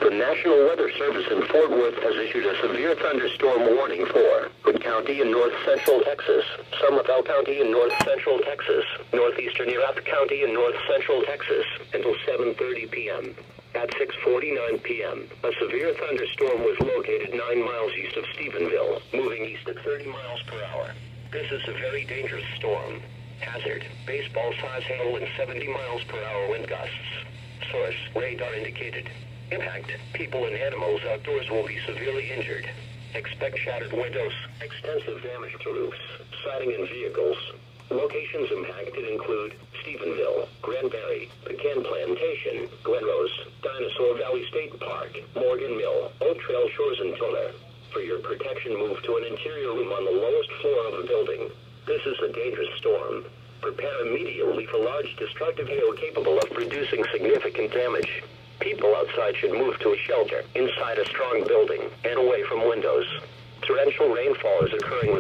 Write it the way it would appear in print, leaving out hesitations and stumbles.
The National Weather Service in Fort Worth has issued a severe thunderstorm warning for Hood County in north central Texas, Somervell County in north central Texas, northeastern Erath County in north central Texas, until 7:30 p.m. At 6:49 p.m., a severe thunderstorm was located 9 miles east of Stephenville, moving east at 30 miles per hour. This is a very dangerous storm. Hazard, baseball-size hail and 70 miles per hour wind gusts. Source, radar indicated. Impact, people and animals outdoors will be severely injured. Expect shattered windows, extensive damage to roofs, siding and vehicles. Locations impacted include Stephenville, Granbury, Pecan Plantation, Glenrose, Dinosaur Valley State Park, Morgan Mill, Oak Trail Shores and Toner. For your protection, move to an interior room on the lowest floor of the building. This is a dangerous storm. Prepare immediately for large destructive hail capable of producing significant damage. People outside should move to a shelter inside a strong building and away from windows. Torrential rainfall is occurring